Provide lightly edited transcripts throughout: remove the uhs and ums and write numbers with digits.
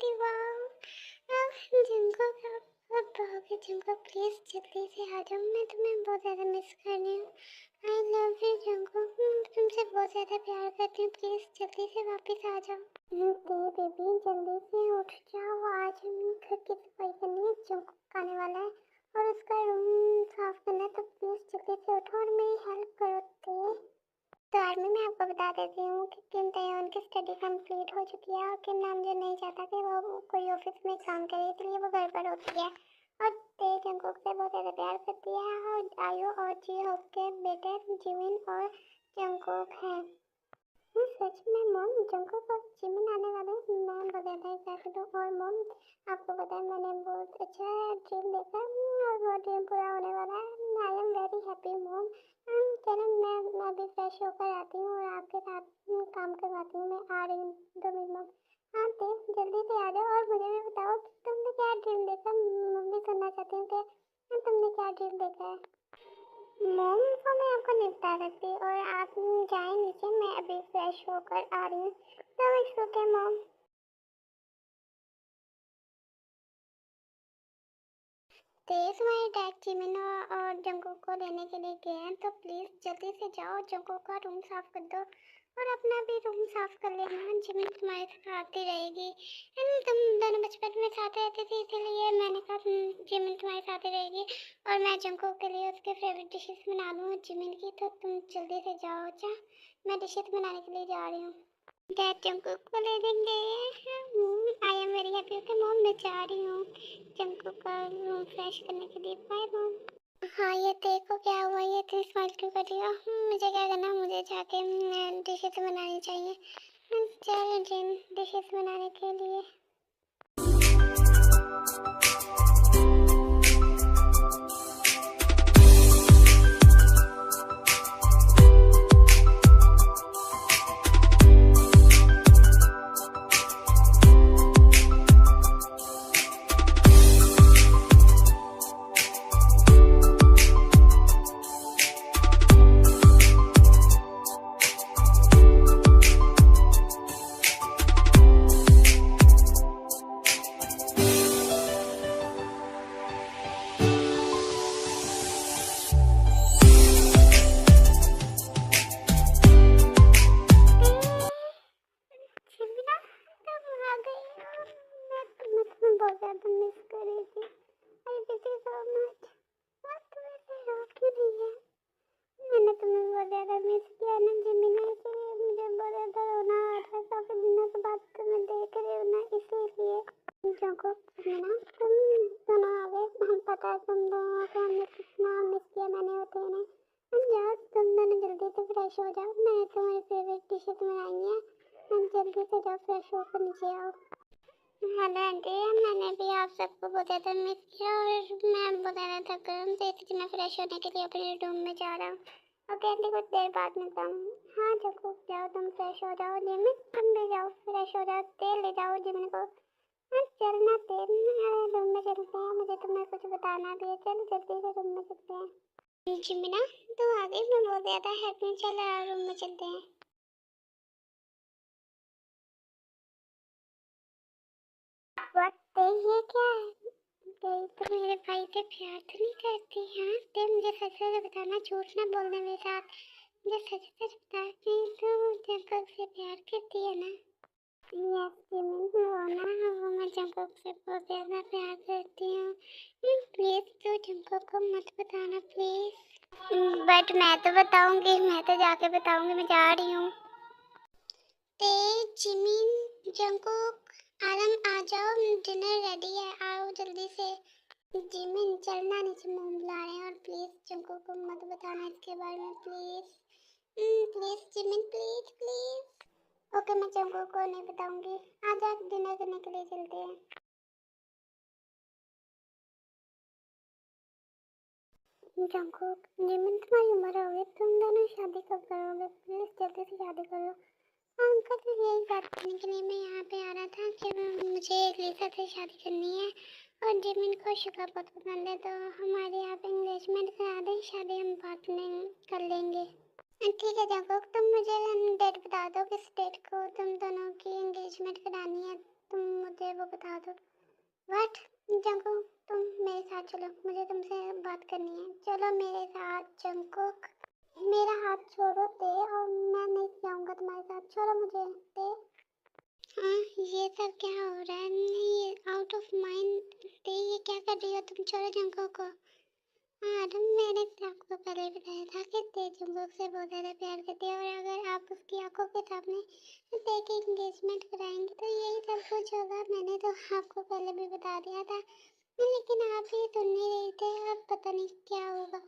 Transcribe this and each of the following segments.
थी। Wow! Jungkook आप कब आओगे? जंकुक प्लीज़ जल्दी से आ जाओ, मैं तुम्हें बहुत ज़्यादा मिस कर रही हूँ। आई लव यू जंकुक, तुमसे बहुत ज़्यादा प्यार करती हूँ, प्लीज़ जल्दी से वापस आ जाओ। बेबी जल्दी से उठ जाओ, आज हमें घर की सफाई करनी है, जंकुक आने वाला है और उसका रूम साफ करना है, तो प्लीज़ जल्दी से उठो और मेरी हेल्प करो। तो आर्मी में आपको बता देती हूँ कि किम तयन की स्टडी कंप्लीट हो चुकी है और किम नामजोन नहीं चाहता कि वो कोई ऑफिस में काम करे, इसलिए वो घर पर होती है और ते जंकुक से बहुत ज़्यादा प्यार करती है। और आयो और जी होप के बेटे जिमिन और जंकुक हैं। सच में मॉम, जंकुक और जिमिन आने वाले हैं, मैं बहुत ज़्यादा एक्साइटेड हूँ। और मॉम आपको पता है मैंने बहुत अच्छा ड्रीम देखा और वो ड्रीम पूरा होने वाला है। I am very happy mom. चलो मैं भी फ्रेश होकर आती हूँ और आपके साथ काम करवाती हूँ। मैं आ रही हूँ 2 मिनट में। हाँ ते जल्दी से आ जाओ और मुझे भी बताओ कि तुमने क्या ड्रीम देखा। मम्मी सुनना चाहती हूँ कि तुमने क्या ड्रीम देखा है। मोम को मैं आपको निपटा सकती और आप जाएं नीचे, मैं अभी फ्रेश होकर आ रही हूँ। तो इट्स ओके मोम। तेज हमारे डैड जिमिन और जंकुक को लेने के लिए गए हैं, तो प्लीज़ जल्दी से जाओ, जंकुक का रूम साफ कर दो और अपना भी रूम साफ कर लेना। जिमिन तुम्हारे साथ आती रहेगी, तुम दोनों बचपन में साथ रहते थे, इसीलिए मैंने कहा जिमिन तुम्हारे साथ ही रहेगी और मैं जंकुक के लिए उसके फेवरेट डिशेस बना दूँ जिमिन की। तो तुम जल्दी से जाओ। अच्छा मैं डिशेस बनाने के लिए जा रही हूँ। डैड जंकुक को ले लेंगे। I am very happy. Okay mom मैं जा रही हूँ जंकुक का रूम फ्रेश करने के लिए। Bye mom. हाँ ये देखो क्या हुआ, ये इतनी स्माइल क्यों कर रही हो? मुझे क्या करना, मुझे जाके डिशेस बनानी चाहिए। चलो जिन डिशेस बनाने के लिए। बहुत ज़्यादा मिस कर रही थी। I miss you so much. तुम ऐसे रो क्यों रही है? मैंने तुम्हें बहुत ज़्यादा मिस किया ना जिमिना, इसलिए मुझे बहुत ज़्यादा रोना आ रहा है। काफ़ी दिनों के बाद तुम्हें देख रही हूँ ना, इसीलिए। जंकुक जिमिना तुम दोनों आ गए, हम पता है तुम दोनों को हमने कितना मिस किया, मैंने और तुमने। हम जाओ तुम दोनों जल्दी से फ्रेश हो जाओ, मैंने तुम्हारी फेवरेट डिशेस बनाई हैं। हम जल्दी से जाओ फ्रेश होकर नीचे आओ। हेलो आंटी, मैंने भी आप सबको बहुत ज़्यादा मिस किया और मैं बहुत ज़्यादा थक गई हूँ, तो इसलिए मैं फ्रेश होने के लिए अपने रूम में जा रहा हूँ। ओके आंटी कुछ देर बाद मिलता हूँ। हाँ जब जाओ तुम फ्रेश हो जाओ, जिमिन तुम भी जाओ फ्रेश हो जाओ, तेल ले जाओ जिमिन को। हाँ चलना तेल, रूम में चलते हैं, मुझे तुम्हें कुछ बताना भी है। चल जल्दी से रूम में चलते हैं। जिमिना तू आ गई, मैं बहुत ज़्यादा हैप्पी। चल रूम में चलते हैं। ये क्या है? गई तो मेरे भाई से प्यार तो नहीं करती? हाँ ते मुझे सच सच बताना, झूठ ना बोलने मेरे साथ। मुझे सच सच बताती तो जंकुक से प्यार करती है ना? यस जिमिन, वो ना वो मैं जंकुक से बहुत ज़्यादा प्यार करती हूँ। प्लीज़ तो जंकुक को मत बताना प्लीज़। बट मैं तो बताऊँगी, मैं तो जाके बताऊँगी, मैं जा रही हूँ। ते जिमिन जंकुक आराम आ जाओ, डिनर रेडी है, आओ जल्दी से। जिमिन चलना, नीचे मोम बुला रहे हैं और प्लीज जंकुक को मत बताना इसके बारे में please. Please Jimin please please. Okay मैं जंकुक को नहीं बताऊंगी। आज आप डिनर करने के लिए चलते हैं। जंकुक जिमिन तुम्हारी उम्र हो गई, तुम दोनों शादी कब करोगे? प्लीज जल्दी से शादी करो। अंकल तो यही बात करने के लिए मैं यहाँ पे आ रहा था कि मुझे लिसा से शादी करनी है और जिमिन को शुगा बहुत पसंद है, तो हमारे यहाँ पे एंगेजमेंट करा दें, शादी हम बाद में कर लेंगे। ठीक है जंकुक, तुम मुझे डेट बता दो किस डेट को तुम दोनों की एंगेजमेंट करानी है, तुम मुझे वो बता दो। व्हाट? जंकुक, तुम मेरे साथ चलो, मुझे तुमसे बात करनी है। चलो मेरे साथ जंकुक। मेरा हाथ छोड़ो ते, और मैं नहीं जाऊंगा तुम्हारे साथ। छोड़ो मुझे ते। हाँ, ये सब क्या हो रहा है? नहीं, आउट ऑफ माइंड ते, ये क्या कर रही हो तुम? छोड़ो जंकुक को। हाँ, मैंने आपको पहले बताया था कि ते जंकुक से बहुत ज़्यादा प्यार करती है, और अगर आप उसकी आंखों के सामने ते की एंगेजमेंट कराएंगे तो यही सब कुछ होगा। मैंने तो आपको पहले भी बता दिया था, लेकिन आप ही सुन नहीं रहे थे। अब पता नहीं क्या होगा।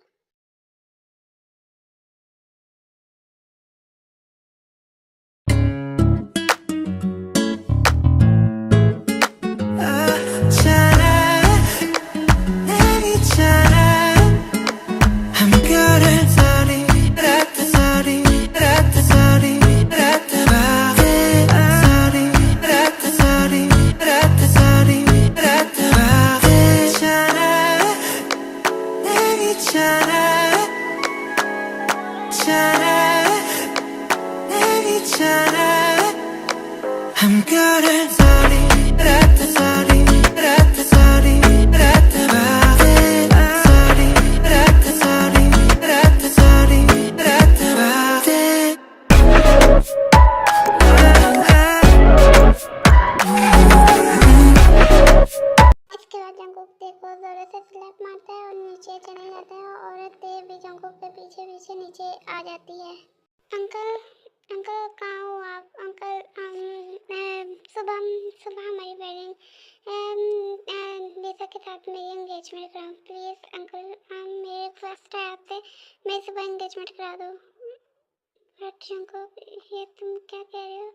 I'm good at sorry, rat sorry, rat sorry, rat sorry, rat sorry, rat sorry, इसके बाद जंकुक ते को जोर से स्लैप मारता है और नीचे चले जाता है, और ते भी जंकुक के पीछे पीछे नीचे आ जाती है। अंकल, अंकल कहाँ हो आप? अंकल, सुबह सुबह हमारी वेडिंग लिसा के साथ मेरी एंगेजमेंट कराओ प्लीज़। अंकल, मेरे रिक्वेस्ट है आपसे, मेरी सुबह एंगेजमेंट करा दो। बट जंकुक, ये तुम क्या कह रहे हो?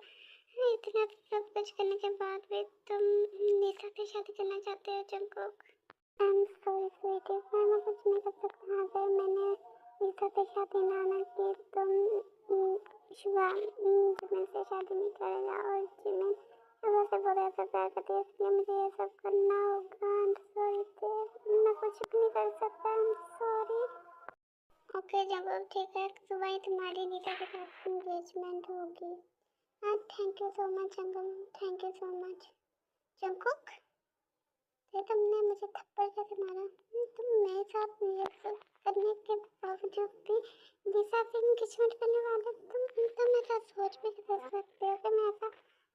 इतना सब कुछ करने के बाद भी तुम निशा से शादी करना चाहते हो Jungkook? I am sorry sweetie, मैं कुछ नहीं कर सकता। अगर मैंने निशा से शादी ना की तो शिवा जिमिन से शादी नहीं करेगा, और जिमिन शिवा से बहुत ऐसा प्यार करती है, इसलिए मुझे ये सब करना होगा। आई एम सॉरी, मैं कुछ भी नहीं कर सकता। I am sorry. Okay Jungkook, ठीक है, सुबह ही तुम्हारी निशा के साथ एंगेजमेंट होगी। Thank you so much uncle, thank you so much. Jungkook, ये तुमने मुझे थप्पड़ कैसे मारा? तुम मेरे साथ ये सब करने के बावजूद भी दिशा से एंगेजमेंट करने वाले तुम ऐसा सोच भी कर सकते हो कि मैं ऐसा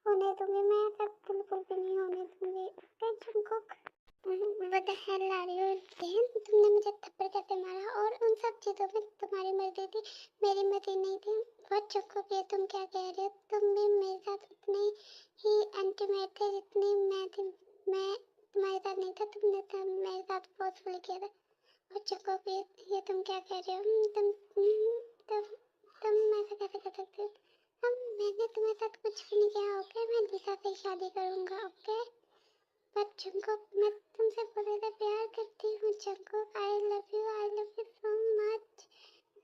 होने दूंगी? मैं ऐसा बिल्कुल भी नहीं होने दूंगी। Okay Jungkook, what the hell are you doing? तुमने मुझे थप्पड़ कैसे मारा? और उन सब चीज़ों में तुम्हारी मर्जी थी, मेरी मर्जी नहीं थी। बहुत जंकुक, ये तुम क्या कह रहे हो? तुम भी मेरे साथ उतने ही इंटीमेट थे जितनी मैं थी। मैं तुम्हारे साथ नहीं था, तुमने तो मेरे साथ फोर्सफुली किया था। और जंकुक, ये तुम क्या कह रहे हो? तुम ऐसा कैसे कर सकते हो? मैंने तुम्हारे साथ कुछ भी नहीं किया। ओके, मैं दिशा से शादी करूँगा। ओके, बट जंकुक, मैं तुमसे बहुत ज़्यादा प्यार करती हूँ Jungkook. I love you so much.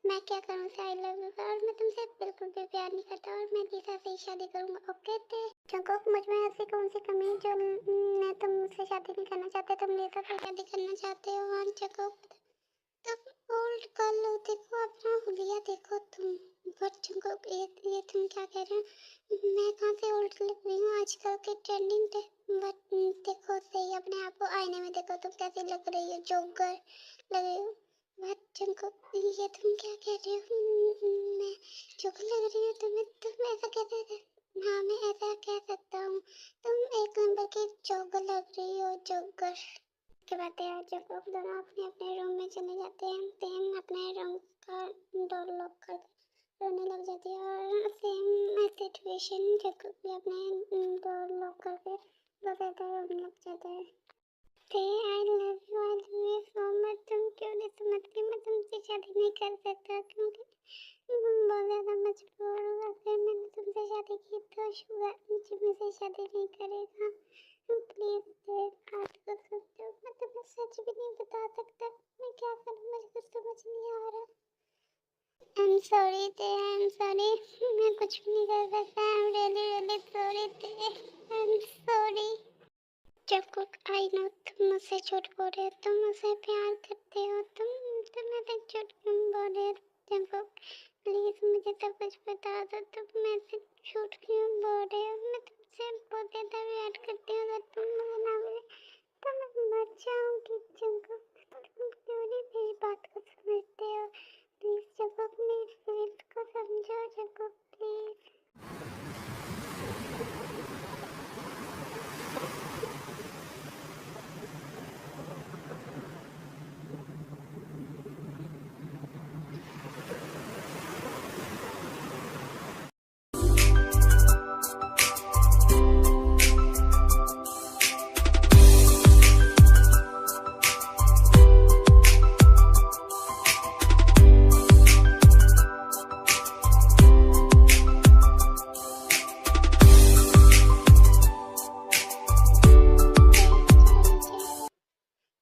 मैं क्या करूँ से आई लव यू, और मैं तुमसे बिल्कुल भी प्यार नहीं करता, और मैं दिशा से ही शादी करूँगा। ओके थे जंकुक, मुझ में ऐसी कौन सी कमी है जो मैं तुम मुझसे शादी नहीं करना चाहते? तुम दिशा से शादी करना चाहते हो? और जंकुक, तुम ओल्ड कर लो, देखो अपना हुलिया देखो तुम। बट जंकुक, ये तुम क्या कह रहे हो? मैं कहाँ से ओल्ड लग रही हूँ? आजकल के ट्रेंडिंग थे। बट देखो सही, अपने आप को आईने में देखो, तुम कैसी लग रही हो? जोकर लग रही हो। बट जंकुक, ये तुम क्या कह रहे हो? मैं जोकर लग रही हूँ तुम्हें? तुम ऐसा कैसे? हाँ, मैं ऐसा कह सकता हूँ। तुम एक नंबर की जोकर लग रही हो, जोकर। के बाद यार जंकुक दोनों अपने अपने रूम में चले जाते हैं। सेम अपने रूम का डोर लॉक कर रोने लग जाती है, और सेम सिचुएशन जंकुक भी अपने डोर लॉक करके बहुत ज़्यादा रोने लग जाता है। ते I love you so much. तुम क्यों नहीं समझती? मैं तुमसे शादी नहीं कर सकता क्योंकि तुम बहुत ज़्यादा मजबूर हो। अगर मैंने तुमसे शादी की तो शुगर मुझसे शादी नहीं करेगा। प्लीज बात कर सकते हो? मैं तुम्हें सच भी नहीं बता सकता। मैं क्या करूँ, मुझे कुछ समझ नहीं आ रहा। आई एम सॉरी ते, आई एम सॉरी, मैं कुछ भी नहीं कर सकता। I am really really sorry ते, I am sorry. Jungkook, I know तुम मुझसे झूठ बोल रहे हो, तुम मुझसे प्यार करते हो, तुम ऐसे झूठ क्यों बोल रहे हो? जंकुक प्लीज मुझे सब कुछ बता दो, तुम ऐसे झूठ क्यों बोल रहे हो? मैं तुमसे बहुत ज़्यादा वेट करती हूँ, अगर तुम मुझे ना मिले तो मैं मर जाऊँगी जंगल। तुम क्यों नहीं मेरी बात को समझते हो? प्लीज़ जंगल, मेरी फीलिंग्स को समझो जंगल, प्लीज़।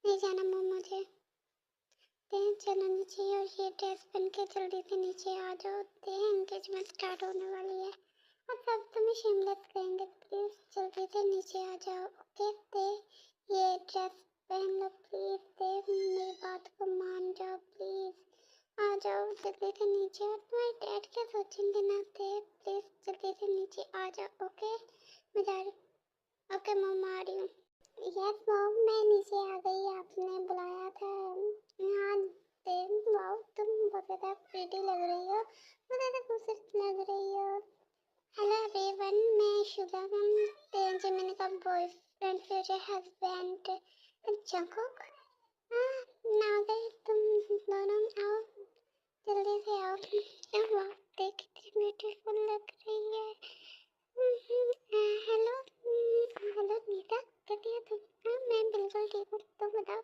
नहीं जाना मुझे, चलो नीचे, और ये ड्रेस पहन के जल्दी से नीचे आ जाओ। एंगेजमेंट स्टार्ट होने वाली है और सब तुम्हें शेमलेस करेंगे। प्लीज जल्दी से नीचे आ जाओ। ओके दे, ये ड्रेस पहन लो प्लीज। दे, मेरी बात को मान जाओ प्लीज। आ जाओ जल्दी से नीचे, और तुम्हारे डैड क्या सोचेंगे ना। दे प्लीज जल्दी से नीचे आ जाओ। ओके मैं जा रही हूँ। ओके मम्मा आ रही हूँ। यस मॉम, मैं नीचे आ गई, आपने बुलाया था। हाँ वाओ, तुम बहुत ज़्यादा प्रीटी लग रही हो, बहुत ज़्यादा खूबसूरत लग रही हो। हेलो एवरीवन, मैं शुभम, जेमिनी का बॉयफ्रेंड, फ्यूचर हस्बैंड जंकुक। हाँ ना गए तुम दोनों, आओ जल्दी से आओ। वाह देख कितनी ब्यूटीफुल लग रही है। हेलो हेलो नीता, कैसी है तुम? हाँ मैं बिल्कुल ठीक हूँ, तुम बताओ।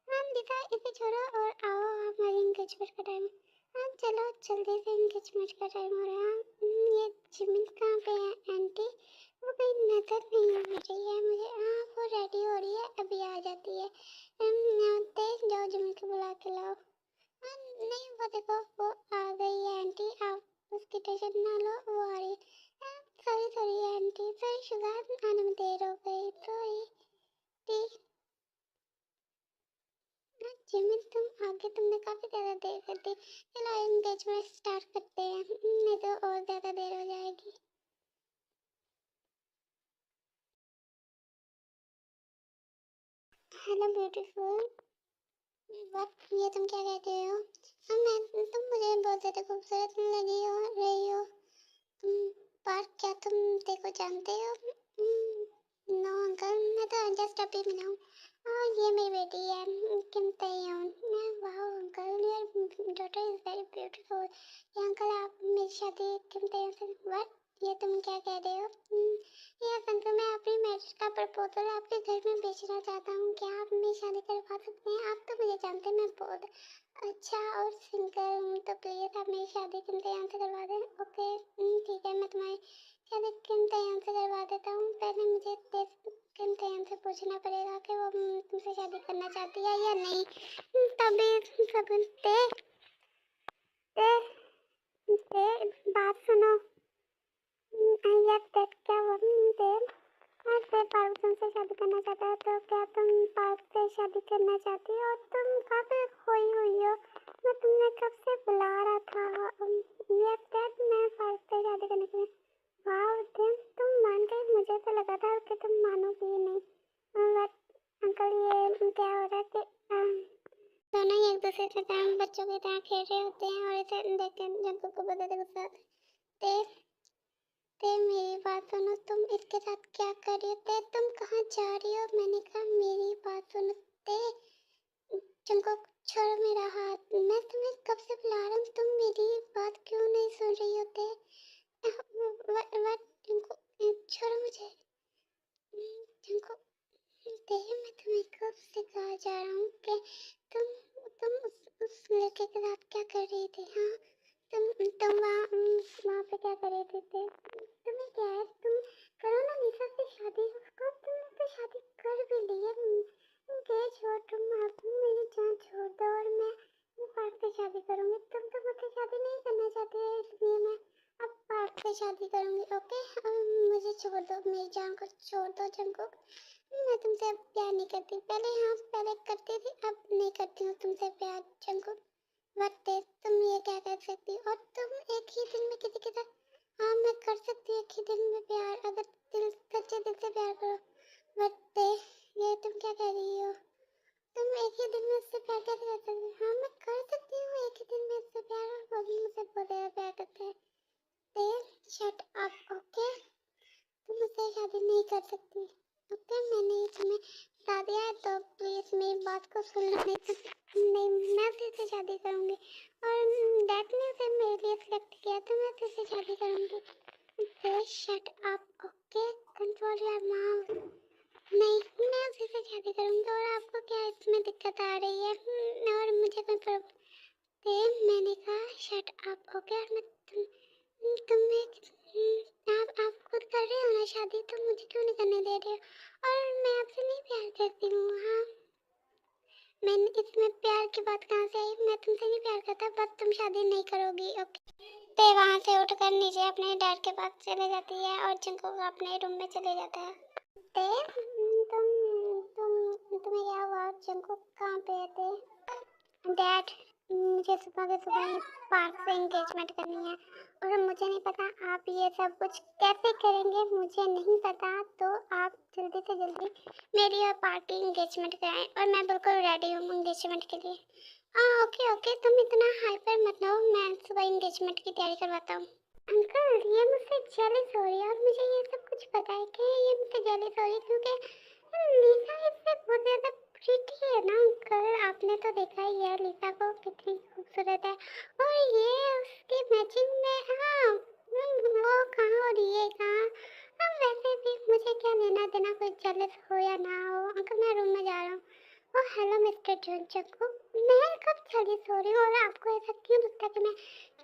हाँ नीता, इसे छोड़ो और आओ, हमारी एंगेजमेंट का टाइम। हाँ चलो जल्दी से, एंगेजमेंट का टाइम हो रहा है। ये जिमिन कहाँ पे है आंटी? वो कहीं नजर नहीं आ रही है मुझे। हाँ वो रेडी हो रही है, अभी आ जाती है। तेज जाओ, जिमिन को बुला के लाओ। हाँ नहीं, वो देखो वो आ गई है आंटी, आप उसकी टेंशन ना लो, वो आ रही है। Sorry sorry aunty, sorry sugar, आने में देर हो गई, सॉरी। ठीक है जिमिन, तुम आगे, तुमने काफ़ी ज़्यादा देर कर दी। चलो एंगेजमेंट स्टार्ट करते हैं, नहीं तो और ज़्यादा देर हो जाएगी। हेलो ब्यूटीफुल, वक्त ये तुम क्या कहते हो? तुम मुझे बहुत ज़्यादा खूबसूरत लगी हो रही हो। पर क्या तुम देखो जानते हो? नो अंकल, मैं तो जस्ट अभी मिला हूँ। और ये मेरी बेटी है किम तयन। वाह uncle, your daughter is very beautiful. ये अंकल, आप मेरी शादी किम तयन से, व्हाट, ये तुम क्या कह रहे हो? ये अंकल, मैं अपनी मैरिज का प्रपोजल आपके घर में बेचना चाहता हूँ, क्या आप मेरी शादी करवा सकते हैं? आप तो मुझे जानते हैं, मैं बहुत अच्छा और सिंगल हूँ, तो प्लीज़ आप मेरी शादी किम तयन से करवा दें। ओके ठीक है, मैं तुम्हारी शादी किम तयन से करवा देता हूँ। पहले मुझे किम तयन से पूछना पड़ेगा कि वो तुमसे शादी करना चाहती है या नहीं। तभी सब ते, ते, बात सुनो। यस दैट, क्या वो ते पार्क तुमसे शादी करना चाहता है, तो क्या तुम पार्क से शादी करना चाहती हो? तुम काफी खोई हुई हो, मैं तुमने कब से बुला रहा था। यस दैट, मैं पार्क से शादी करने के लिए। वाह तुम मान गई, मुझे तो लगा था कि तुम मानोगी ही नहीं। बट अंकल, ये क्या हो रहा है कि दोनों ही एक दूसरे के साथ बच्चों की तरह खेल रहे होते हैं, और इसे देख के जंकुक को बहुत ज़्यादा गुस्सा आता है। ते मेरी बात सुनो, तुम इसके साथ क्या कर रही हो? ते तुम कहाँ जा रही हो? मैंने कहा मेरी बात सुनो। ते तुमको छोड़ो मेरा हाथ, मैं तुम्हें कब से बुला रहा हूँ, तुम मेरी बात क्यों नहीं सुन रही हो? ते तुमको छोड़ो मुझे। तुमको ते, मैं तुम्हें कब से कहा जा रहा हूँ कि तुम उस लड़के के साथ क्या कर रही थी? हाँ तुम वहाँ पे क्या कर रहे थे? तुम्हें क्या है, तुम करो ना निशा से शादी, उसको तुमने तो शादी कर भी ली है। एंगेज हो तुम, अब मेरी जान छोड़ दो और मैं पार्क से शादी करूँगी। तुम तो मुझसे शादी नहीं करना चाहते हैं, इसलिए मैं अब पार्क से शादी करूँगी। ओके मुझे छोड़ दो, मेरी जान को छोड़ दो जंकुक। मैं तुमसे अब प्यार नहीं करती, पहले हाँ पहले करती थी, अब नहीं करती हूँ तुमसे प्यार जंकुक। वक्त है, तुम ये क्या कर सकती हो? और तुम एक ही दिन में किसी के साथ हाँ, मैं कर सकती हूँ एक ही दिन में प्यार, अगर दिल सच्चे दिल से प्यार करो। बट ये तुम क्या कह रही हो? तुम एक ही दिन में उससे प्यार कैसे कर सकती हो? हाँ, मैं कर सकती हूँ एक ही दिन में उससे प्यार, और वो भी मुझसे बहुत ज़्यादा प्यार करते हैं। Shut up, okay? तुम मुझसे शादी नहीं कर सकती, ओके? मैंने ये तुम्हें बता दिया है, तो प्लीज़ मेरी बात को सुनना। नहीं तो नहीं, मैं फिर से शादी करूँगी, और डैड ने उसे मेरे लिए सेलेक्ट किया, तो मैं फिर से शादी करूँगी। Shut up, okay? Control your mouth. नहीं, मैं उसी से शादी करूँगी, और आपको क्या इसमें दिक्कत आ रही है? और मुझे कोई प्रॉब्लम, मैंने कहा शट अप, ओके? और मैं तुम्हें आप खुद कर रहे हो ना शादी, तो मुझे क्यों नहीं करने दे रहे हो? और मैं आपसे नहीं प्यार करती हूँ। हाँ, मैंने इसमें प्यार की बात कहाँ से आई? मैं तुमसे नहीं प्यार करता, बस तुम शादी नहीं करोगी, ओके? ते वहाँ से उठकर नीचे अपने डैड के पास चले जाती है, और जंकुक अपने रूम में चले जाता है। ते तुम्हें क्या हुआ? जंकुक कहाँ पे है? ते डैड, मुझे सुबह के सुबह ही पार्क से एंगेजमेंट करनी है, और मुझे नहीं पता आप ये सब कुछ कैसे करेंगे, मुझे नहीं पता। तो आप जल्दी से जल्दी मेरी और पार्टी एंगेजमेंट कराएं, और मैं बिल्कुल रेडी हूँ एंगेजमेंट के लिए। हाँ, ओके ओके, तुम इतना हाइपर मत हो, मैं सुबह एंगेजमेंट की तैयारी करवाता हूँ। अंकल, ये मुझसे जेलस हो रही है, और मुझे ये सब कुछ पता है कि ये मुझसे जेलस हो रही है, क्योंकि लीसा इससे बहुत ज़्यादा प्रीटी है ना अंकल। आपने तो देखा ही है लीसा को कितनी खूबसूरत है, और ये उसकी मैचिंग में। हाँ, वो कहाँ हो रही है, कहाँ? वैसे भी मुझे क्या लेना देना कोई जेलस हो या ना हो। अंकल, मैं रूम में जा रहा हूँ। ओह हेलो मिस्टर जंचको, मैं कब जेलस हो रही हूँ, और आपको ऐसा क्यों लगता है कि मैं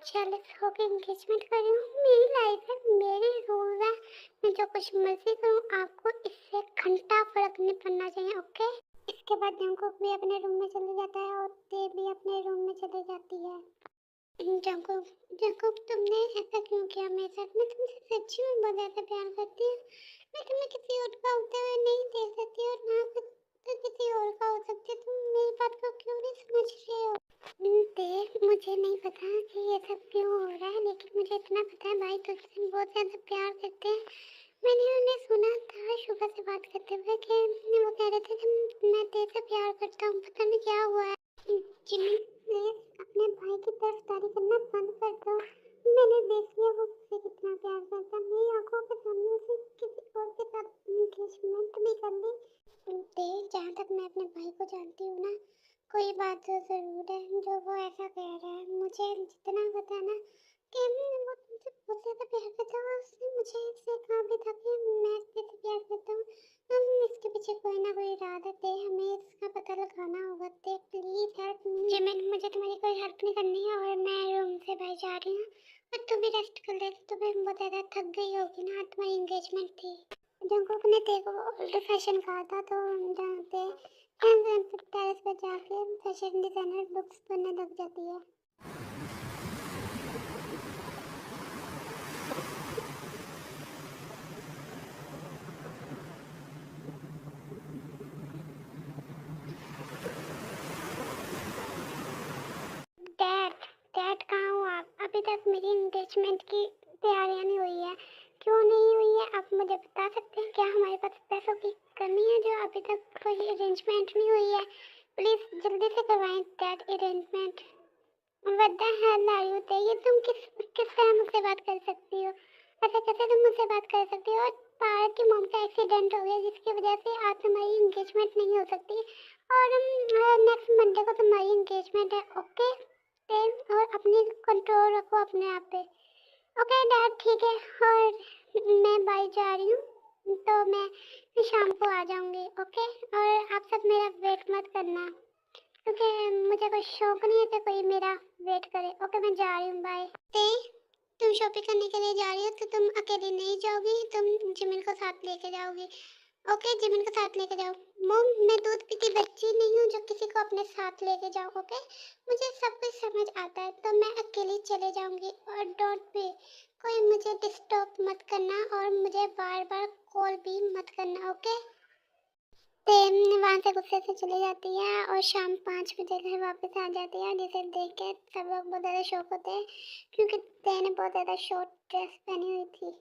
जेलस होकर एंगेजमेंट कर रही हूँ? मेरी लाइफ है, मेरे रूल है, मैं जो कुछ मर्जी करूँ, आपको इससे घंटा फर्क नहीं पड़ना चाहिए, ओके? इसके बाद जंकुक भी अपने रूम में चले जाता है, और ते भी अपने रूम में चली जाती है। जंकुक, जंकुक, तुमने ऐसा क्यों किया मेरे साथ? मैं तुमसे सच्ची में बहुत ज़्यादा प्यार करती हूँ। मैं तुम्हें किसी और का होते हुए नहीं देख सकती, और ना तो किसी और का हो सकती। तुम मेरी बात को क्यों नहीं समझ रहे हो? ते, मुझे नहीं पता कि ये सब क्यों हो रहा है, लेकिन मुझे इतना पता है भाई तुझसे बहुत ज़्यादा प्यार करते हैं। मैंने उन्हें सुना था शुभा से बात करते हुए कि वो कह रहे थे कि मैं तेरे से प्यार करता हूँ। पता नहीं क्या हुआ है। जिमी, प्लीज अपने भाई की तरफदारी करना बंद कर दो। मैंने देख लिया वो मुझसे कितना प्यार करता है। मेरी आंखों के सामने उसे किसी और के साथ एंगेजमेंट भी कर ली। देख, जहाँ तक मैं अपने भाई को जानती हूँ ना, कोई बात तो ज़रूर है जो वो ऐसा कह रहा है। मुझे जितना पता है ना कि वो तुमसे बहुत ज़्यादा प्यार करता है, और उसने मुझे इससे कहा भी था कि मैं इससे प्यार करता हूँ। हम इसके पीछे कोई ना कोई राज है, हमें इसका पता लगाना होगा। ते प्लीज हेल्प मी। जिमिन, मुझे तुम्हारी कोई हेल्प नहीं करनी है, और मैं रूम से बाहर जा रही हूँ, और तू भी रेस्ट कर ले। तू भी बहुत ज़्यादा थक गई होगी ना, तुम्हारी एंगेजमेंट थी। जंकुक ने ते को ओल्ड फैशन कहा था, तो जानते टेरेस पर जाके फैशन डिजाइनर बुक्स पढ़ने लग जाती है। डैड, डैड कहाँ हो आप? अभी तक मेरी एंगेजमेंट की तैयारियां नहीं हुई है। क्यों नहीं हुई है, आप मुझे बता सकते हैं? क्या हमारे पास पैसों की कमी है जो अभी तक कोई अरेंजमेंट नहीं हुई है? प्लीज जल्दी से करवाएं dad arrangement. What the hell are you? ये तुम किस तरह मुझसे बात कर सकती हो? ऐसे कैसे तुम मुझसे बात कर सकती हो? और पार्क की मॉम का एक्सीडेंट हो गया, जिसकी वजह से आज तुम्हारी एंगेजमेंट नहीं हो सकती, और नेक्स्ट मंडे को तुम्हारी एंगेजमेंट है, ओके? और अपनी कंट्रोल रखो अपने आप पे, ओके डैड? ठीक है, और मैं बाहर जा रही हूँ, तो मैं शाम को आ जाऊँगी, ओके? और आप सब मेरा वेट मत करना, क्योंकि मुझे कोई शौक नहीं है कि कोई मेरा वेट करे। ओके, मैं जा रही हूँ, बाय। तुम शॉपिंग करने के लिए जा रही हो, तो तुम अकेले नहीं जाओगी, तुम जिमिन को साथ लेके जाओगी, ओके? जिमिन को साथ लेके जाओ। मॉम, मैं दूध पीती बच्ची नहीं हूँ जो किसी को अपने साथ लेके जाओ, ओके? मुझे सब कुछ समझ आता है, तो मैं अकेली चले जाऊँगी, और डोंट बी, कोई मुझे डिस्टर्ब मत करना, और मुझे बार बार कॉल भी मत करना, ओके? वहाँ से गुस्से से चली जाती है और शाम 5 बजे घर वापस आ जाती है, जिसे देख के सब लोग बहुत ज़्यादा शॉक होते हैं क्योंकि ते ने बहुत ज़्यादा शॉर्ट ड्रेस पहनी हुई थी।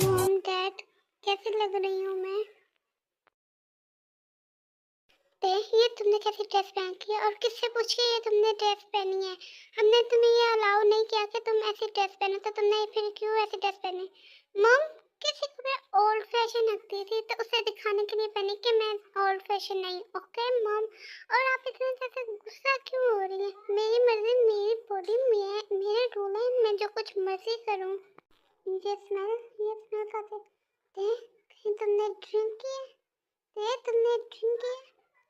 मॉम डैड, कैसी लग रही हूँ मैं? ये तुमने कैसी ड्रेस पहन है और किससे पूछ के ये तुमने ड्रेस पहनी है? हमने तुम्हें ये अलाउ नहीं किया कि तुम ऐसी ड्रेस पहनो, तो तुमने फिर क्यों ऐसी ड्रेस पहनी? मॉम, किसी को मैं ओल्ड फैशन लगती थी तो उसे दिखाने के लिए पहनी कि मैं ओल्ड फैशन नहीं। ओके मॉम, और आप इतने ज़्यादा गुस्सा क्यों हो रही है? मेरी मर्जी, मेरी बॉडी, मेरे रूल है, मैं जो कुछ मर्जी करूँ। ये स्मेल कैसे? कहीं तुमने ड्रिंक किया? तुमने ड्रिंक किया?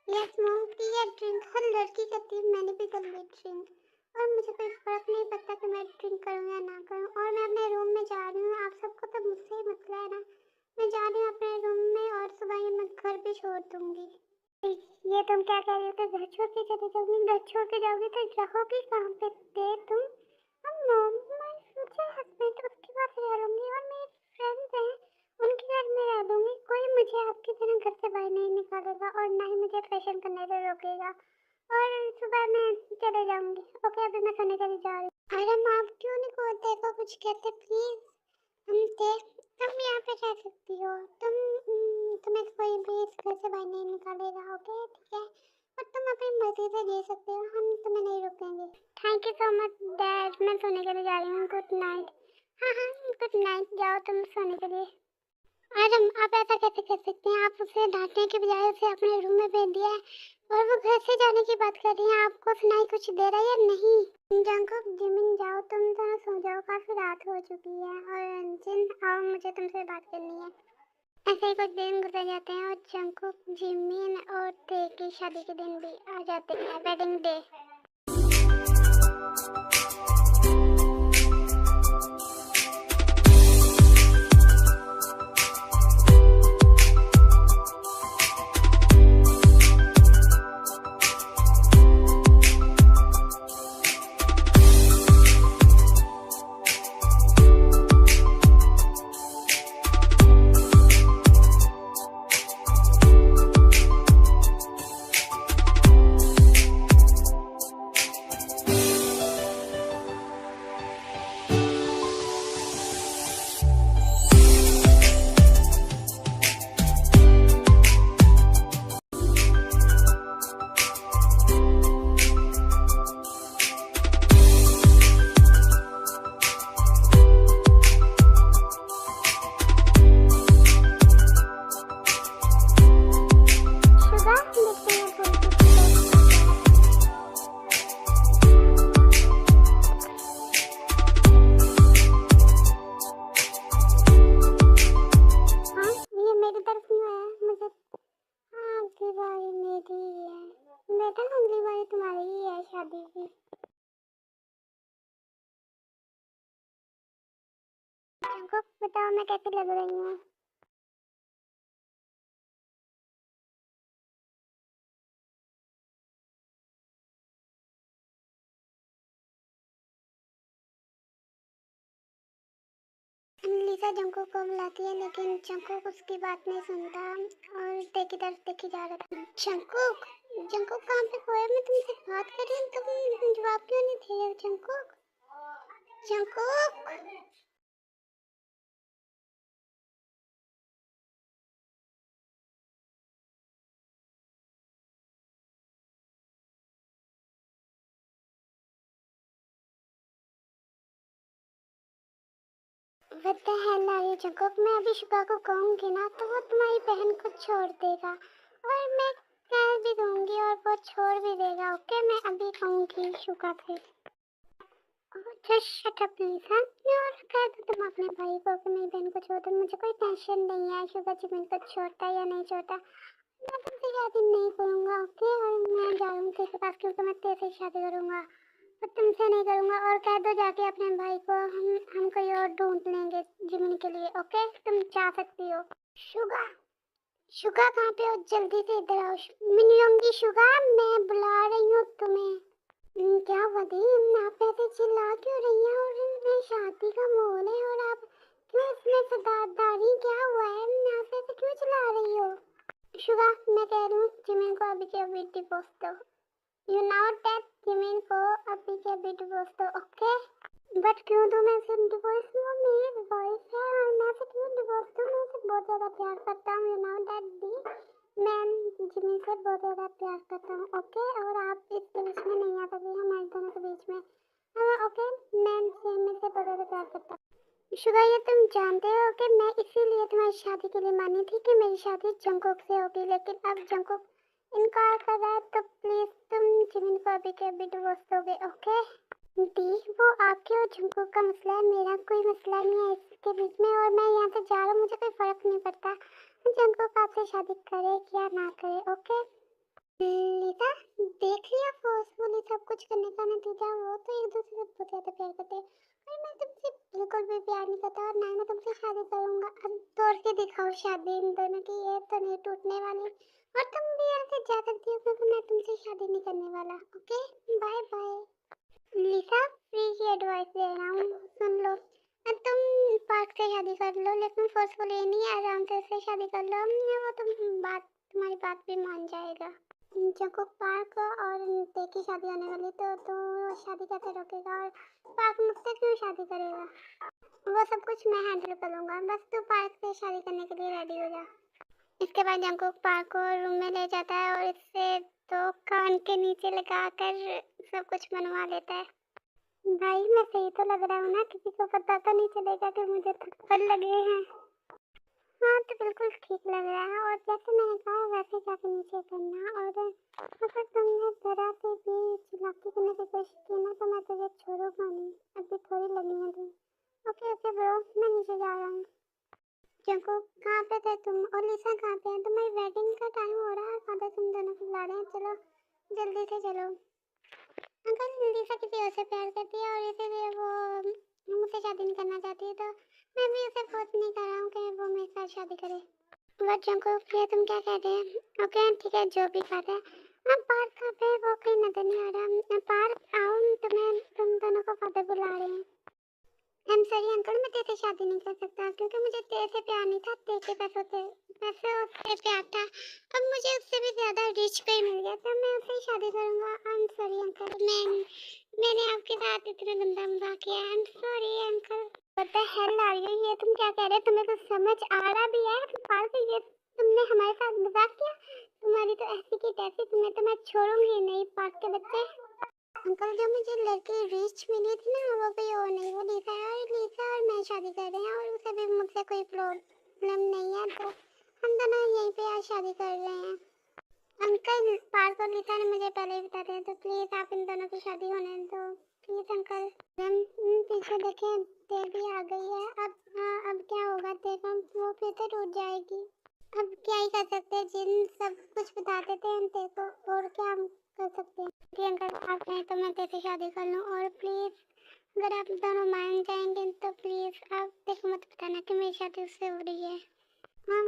यस मॉम, किया ड्रिंक। हर लड़की करती है, मैंने भी कर ली ड्रिंक। और मुझे कोई फर्क नहीं पड़ता कि मैं ड्रिंक करूँ या ना करूँ। और मैं अपने रूम में जा रही हूँ, आप सबको तो मुझसे ही मसला है ना। मैं जा रही हूँ अपने रूम में और सुबह ये मैं घर भी छोड़ दूँगी। ये तुम क्या कह रही हो कि घर छोड़ के चली जाओगी? घर छोड़ के जाओगी तो रहोगी कहाँ पे तुम? मॉम, मैं फ्यूचर हस्बैंड उसके पास रह लूँगी और मेरे फ्रेंड्स हैं उनके घर में रह दूँगी। कोई मुझे आपकी तरह घर से बाहर नहीं निकालेगा और ना ही मुझे फैशन करने से रोकेगा। और सुबह मैं चले जाऊँगी। ओके, अभी मैं सोने के लिए जा रही हूँ। अरे माँ, आप क्यों नहीं को देखो कुछ कहते प्लीज़? तुम यहाँ पे रह सकती हो। तुम्हें कोई भी इस घर से बाहर नहीं निकालेगा। ओके ठीक है, और तुम अपनी मर्जी से जी सकते हो, हम तुम्हें नहीं रोकेंगे। Thank you so much dad, मैं सोने के लिए जा रही हूँ। Good night. हाँ हाँ, गुड नाइट, जाओ तुम सोने के लिए। मैडम, आप ऐसा कैसे कर सकते हैं? आप उसे डांटने के बजाय उसे अपने रूम में भेज दिया है और वो घर से जाने की बात कर रही है। आपको सुनाई कुछ दे रहा है या नहीं? जंकुक, जिमिन, जाओ तुम दोनों सो जाओ, काफी रात हो चुकी है। और जिन, आओ, मुझे तुमसे बात करनी है। ऐसे ही कुछ दिन गुजर जाते हैं और जंकुक, जिमिन और ते की शादी के दिन भी आ जाते हैं, वेडिंग डे। बताओ मैं कैसी लग रही हूँ? लिसा जंकुक को बुलाती है लेकिन जंकुक उसकी बात नहीं सुनता और ते की तरफ देखी जा रहा था। जंकुक, जंकुक कहाँ पे खोया? मैं तुमसे बात कर रही हूँ, तुम जवाब क्यों नहीं दे रहे हो? Jungkook, Jungkook. What the hell are you, Jungkook? मैं अभी शिका को कहूँगी ना तो वो तुम्हारी बहन को छोड़ देगा और मैं कह भी दूंगी और वो छोड़ भी देगा। ओके, मैं अभी कहूँगी शुगा से। जस्ट शट अप लिसा, और कह दो तुम अपने भाई को कि मेरी बहन को छोड़ दो। मुझे कोई टेंशन नहीं है शुगा जी मेरे को छोड़ता या नहीं छोड़ता। मैं तुमसे शादी नहीं करूँगा। ओके, और मैं जा रहा हूँ तेरे पास क्योंकि मैं तेरे से शादी करूँगा और तुमसे नहीं करूँगा। और कह दो जाके अपने भाई को हम कोई और ढूंढ लेंगे जिमिन के लिए। ओके, तुम जा सकती हो। शुगा, शुगा कहाँ पे हो? जल्दी से इधर आओ। मिनियोंगी शुगा, मैं बुला रही हूँ तुम्हें। क्या हुआ दी, आप ऐसे चिल्ला क्यों रही हैं? और मैं शादी का माहौल है और आप क्यों इसमें सदादारी? क्या हुआ है? आप ऐसे क्यों चिल्ला रही हो? शुगा, मैं कह रही हूँ जिमिन को अभी के अभी डिवोर्स दो। यू नो दैट, जिमिन को अभी के अभी डिवोर्स दो। ओके, बट क्यों दूँ मैं उसे डिवोर्स? वो मेरी वॉइस है और मैं उसे क्यों डिवोर्स दूँ? मैं उसे बहुत ज़्यादा प्यार करता हूँ। यू नो दैट दी, मैं जिमिन से बहुत ज़्यादा प्यार करता हूँ। ओके, और आप इस बीच में नहीं आ सकती हमारे दोनों के बीच में। हाँ ओके, मैं जिमिन से बहुत ज़्यादा प्यार करता हूँ। शुगा, ये तुम जानते हो कि मैं इसीलिए तुम्हारी शादी के लिए मानी थी कि मेरी शादी जंगकुक से होगी, लेकिन अब जंगकुक इनकार कर रहा है, तो प्लीज़ तुम जिमिन को अभी के अभी डिवोर्स दोगे। ओके दी, वो आपके और जंगकुक का मसला है, मेरा कोई मसला नहीं है इसके बीच में। और मैं यहाँ से जा रहा हूँ, मुझे कोई फ़र्क नहीं पड़ता जंगकुक आपसे शादी करे या ना करे। ओके लीसा, देख लिया फोर्सफुली सब कुछ करने का नतीजा। वो तो एक दूसरे से बहुत ज़्यादा प्यार करते हैं और मैं तुमसे बिल्कुल भी प्यार नहीं करता और ना ही मैं तुमसे शादी करूँगा। अब तोड़ के दिखाओ शादी इन दोनों की, ये तो नहीं टूटने वाली। और तुम भी यहाँ से जा सकती हो क्योंकि मैं तुमसे शादी नहीं करने वाला। Okay bye bye. Lisa, free की एडवाइस दे रहा हूँ, सुन लो। तुम पार्क से शादी कर लो, लेकिन फोर्सफुली नहीं, आराम से उससे शादी कर लो। वो तुम्हारी बात भी मान जाएगा। जंगकुक पार्क और ते की शादी होने वाली, तो वो शादी कैसे रोकेगा? और पार्क मुझसे क्यों शादी करेगा? वो सब कुछ मैं हैंडल कर लूँगा, बस तू पार्क से शादी करने के लिए रेडी हो जा। इसके बाद जंगकुक पार्क को रूम में ले जाता है और इससे तो कान के नीचे लगाकर सब कुछ बनवा लेता है। भाई मैं सही तो लग रहा हूँ ना? किसी को पता तो नहीं चलेगा कि मुझे थप्पड़ लगे हैं? हाँ तो बिल्कुल ठीक लग रहा है। और जैसे मैंने कहा वैसे जाके नीचे करना, और अगर तुमने जरा से भी चिल्लाती करने की कोशिश की ना तो मैं तुझे छोड़ूंगा नहीं। अभी थोड़ी लगी है तुम। ओके ओके ब्रो, मैं नीचे जा रहा हूँ। जंगकुक, कहाँ पे थे तुम? और लिसा कहाँ पे है? तुम्हारी वेडिंग का टाइम हो रहा है, फादर तुम दोनों को बुला रहे हैं। चलो जल्दी से चलो। अंकल, लिसा किसी और से प्यार करती है और इसीलिए वो मुझसे शादी नहीं करना चाहती है, तो मैं भी उसे फोर्स नहीं कर रहा हूँ कि वो मेरे साथ शादी करे। बट जंगकुक, ये तुम क्या कह रहे हैं? ओके ठीक है, जो भी बात है। हाँ पार्क कहाँ पे है? वो कहीं नजर नहीं आ रहा। पार्क आओ, तुम दोनों को फादर बुला रहे हैं। आई एम सॉरी अंकल, मैं तेरे से शादी नहीं कर सकता क्योंकि मुझे तेरे से प्यार नहीं था, तेरे के पैसे उससे प्यार था। अब मुझे उससे भी ज़्यादा रिच कोई मिल गया तो मैं उससे ही शादी करूँगा। आई एम सॉरी अंकल, मैंने आपके साथ इतना गंदा मजाक किया। I am sorry uncle. What the hell are you? ये तुम क्या कह रहे हो? तुम्हें कुछ समझ आ रहा भी है? पार्क ये तुमने हमारे साथ मजाक किया? तुम्हारी तो ऐसी की तैसी, तुम्हें तो मैं छोड़ूंगी नहीं पार्क के बच्चे। अंकल, जो मुझे लड़की रिच मिली थी ना वो भी वो नहीं, वो लिसा है और लिसा और मैं शादी कर रहे हैं और उसे भी मुझसे कोई प्रॉब्लम नहीं है, तो हम दोनों यहीं पे आज शादी कर रहे हैं। अंकल, पार्क और लिसा ने मुझे पहले ही बता दिया, तो प्लीज़ आप इन दोनों की शादी होने दो प्लीज़ अंकल। हम पीछे देखें, देव भी आ गई है। अब क्या होगा? देखो वो फिर से टूट जाएगी। अब क्या ही कर सकते हैं, जिन सब कुछ बता देते हैं देखो, और क्या हम कर सकते हैं। अंकल आप नहीं तो मैं तेरे से शादी कर लूँ, और प्लीज़ अगर आप दोनों मान जाएंगे तो प्लीज़ आप देखो मत बताना कि मेरी शादी उससे हो रही है। हाँ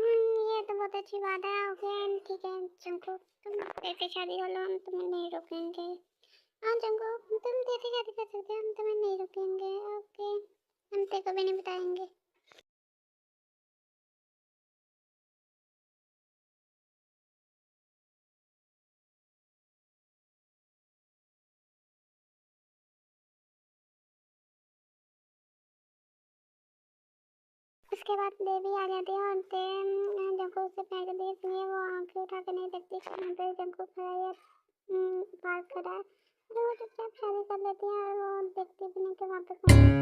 ये तो बहुत अच्छी बात है। ओके ठीक है जंगकुक, तुम तेरे से शादी कर लो, हम तुम्हें नहीं रोकेंगे। हाँ जंगकुक, तुम तेरे से शादी कर सकते हो, हम तुम्हें नहीं रोकेंगे। ओके, हम तेरे को भी नहीं बताएंगे। उसके बाद देवी आ जाती है और जंगकुक से प्यार करती है, इसलिए वो आंखें उठा कर नहीं देखती कि यहाँ पे जंगकुक खड़ा है, पार्क खड़ा है। तो वो चुपचाप शादी कर लेती है और वो देखती भी नहीं कि वहाँ पे कौन है।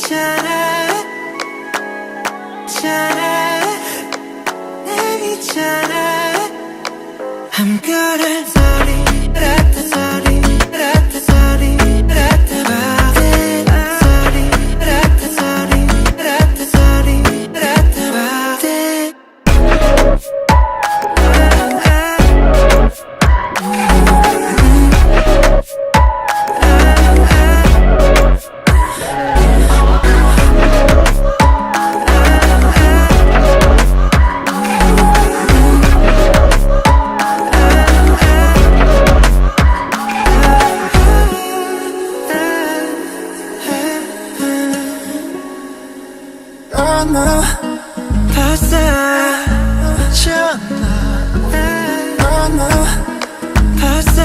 있잖아 내 있잖아 I'm good at sorry 라타 sorry 라타 sorry 라타 바데 sorry 라타 sorry 라타 sorry 라타 바데 너 벌써 너 벌써